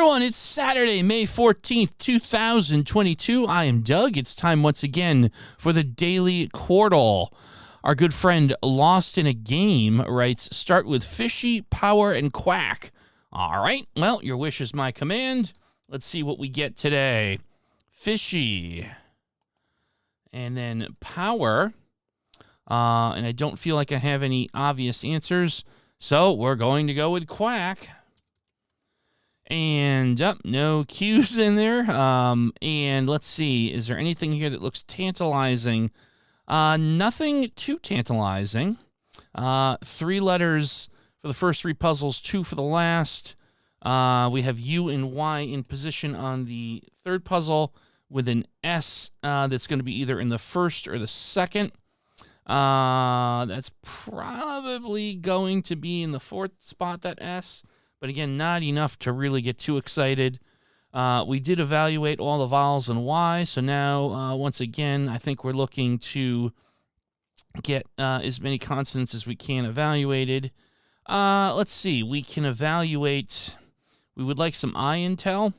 everyone, it's Saturday, May 14th, 2022. I am Doug. It's time once again for the Daily Quordle. Our good friend Lost in a Game writes, start with fishy, power, and quack. All right, well, your wish is my command. Let's see what we get today. Fishy. And then power. And I don't feel like I have any obvious answers, so we're going to go with quack. And no Q's in there. And let's see, is there anything here that looks tantalizing? Nothing too tantalizing. 3 letters for the first 3 puzzles, 2 for the last. We have U and Y in position on the 3rd puzzle with an S that's going to be either in the 1st or the 2nd. That's probably going to be in the 4th spot, that S. But again, not enough to really get too excited. We did evaluate all the vowels and Y, so now, once again, I think we're looking to get as many consonants as we can evaluated. Let's see, we can evaluate, we would like some I intel.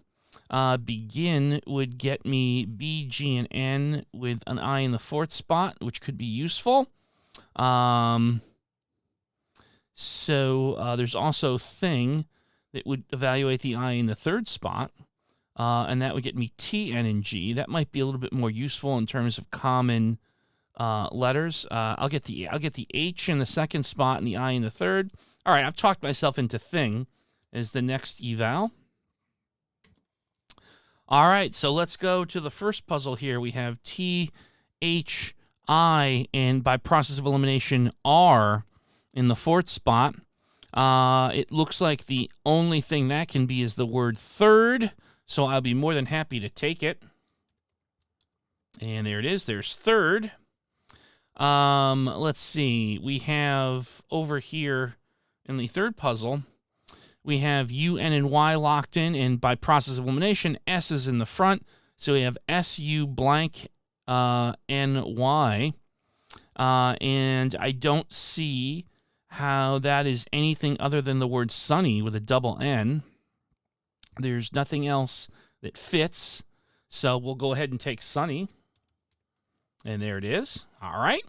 Begin would get me B, G, and N with an I in the 4th spot, which could be useful. So there's also thing that would evaluate the I in the 3rd spot, and that would get me T, N, and G. That might be a little bit more useful in terms of common letters. I'll get the H in the 2nd spot and the I in the 3rd. All right, I've talked myself into thing as the next eval. All right, so let's go to the first puzzle here. We have T, H, I, and by process of elimination, R in the 4th spot. It looks like the only thing that can be is the word third, so I'll be more than happy to take it. And there it is. There's third. Let's see. We have over here in the 3rd puzzle, we have U, N, and Y locked in, and by process of elimination, S is in the front. So we have S-U blank N-Y. And I don't see how that is anything other than the word sunny with a double N. There's nothing else that fits, so we'll go ahead and take sunny. And there it is. All right.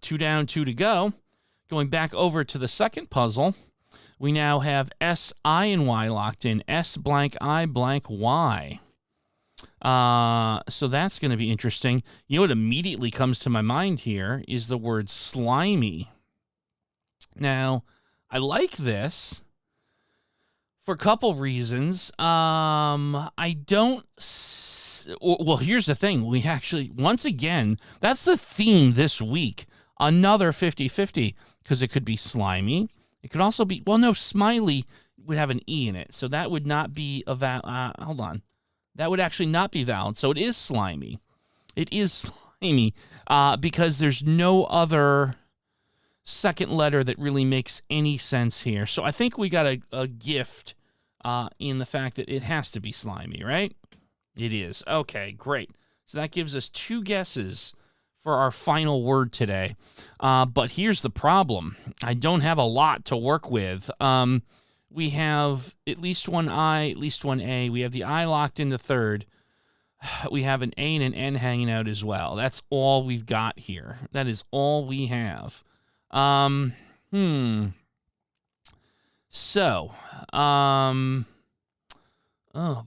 2 down, 2 to go. Going back over to the 2nd puzzle, we now have S, I, and Y locked in. S blank I blank Y. So that's going to be interesting. You know what immediately comes to my mind here is the word slimy. Now, I like this for a couple reasons. I don't... Well, here's the thing. We actually, once again, that's the theme this week. Another 50-50, because it could be slimy. It could also be... Well, no, smiley would have an E in it, so that would not be a hold on. That would actually not be valid, so it is slimy. It is slimy because there's no other 2nd letter that really makes any sense here. So I think we got a gift in the fact that it has to be slimy, right? It is. Okay, great. So that gives us 2 guesses for our final word today. But here's the problem. I don't have a lot to work with. We have at least one I, at least one A. We have the I locked into 3rd. We have an A and an N hanging out as well. That's all we've got here. That is all we have. So, oh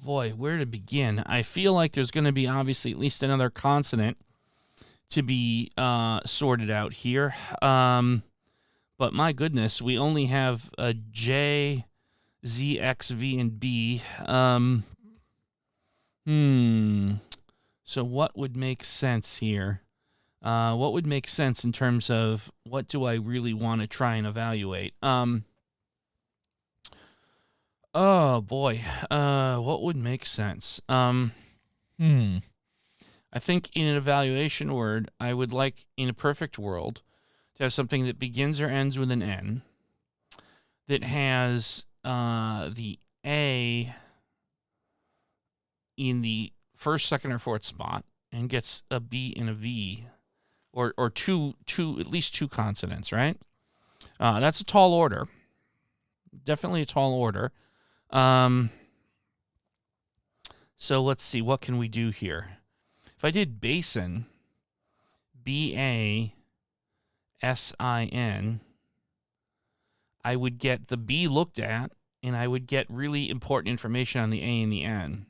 boy, where to begin? I feel like there's going to be obviously at least another consonant to be sorted out here. But my goodness, we only have a J, Z, X, V, and B. So what would make sense here? What would make sense in terms of what do I really want to try and evaluate? Oh boy, what would make sense? I think in an evaluation word, I would like, in a perfect world, to have something that begins or ends with an N, that has the A in the 1st, 2nd, or 4th spot, and gets a B and a V, or two at least 2 consonants, right? That's a tall order. Definitely a tall order. So let's see, what can we do here? If I did basin, B-A-S-I-N, I would get the B looked at, and I would get really important information on the A and the N.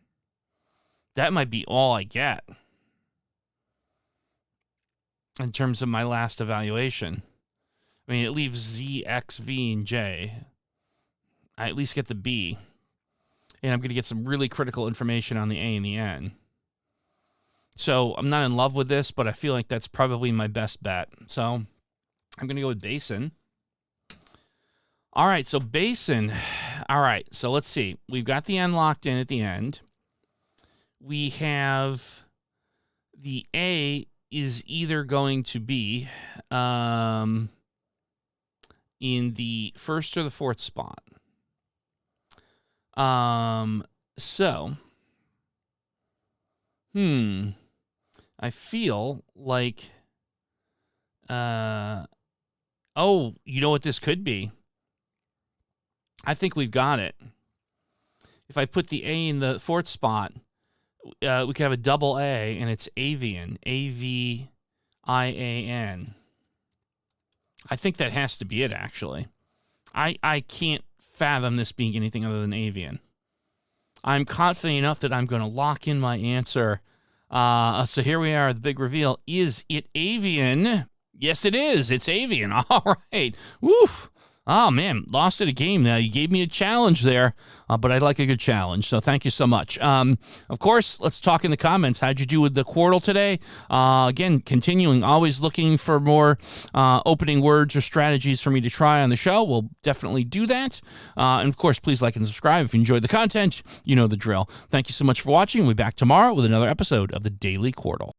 That might be all I get in terms of my last evaluation. I mean, it leaves Z, X, V, and J. I at least get the B. And I'm going to get some really critical information on the A and the N. So I'm not in love with this, but I feel like that's probably my best bet. So I'm going to go with basin. All right, so basin. All right, so let's see. We've got the N locked in at the end. We have the A is either going to be in the first or the fourth spot. So, I feel like, oh, you know what this could be? I think we've got it. If I put the A in the fourth spot, we could have a double A, and it's avian, A-V-I-A-N. I think that has to be it, actually. I can't fathom this being anything other than avian. I'm confident enough that I'm going to lock in my answer. So here we are, the big reveal. Is it avian? Yes, it is. It's avian. All right. Woo. Oh, man, lost at a game now. You gave me a challenge there, but I like a good challenge, so thank you so much. Of course, let's talk in the comments. How'd you do with the Quordle today? Again, continuing, always looking for more opening words or strategies for me to try on the show. We'll definitely do that. And, of course, please like and subscribe if you enjoyed the content. You know the drill. Thank you so much for watching. We'll be back tomorrow with another episode of the Daily Quordle.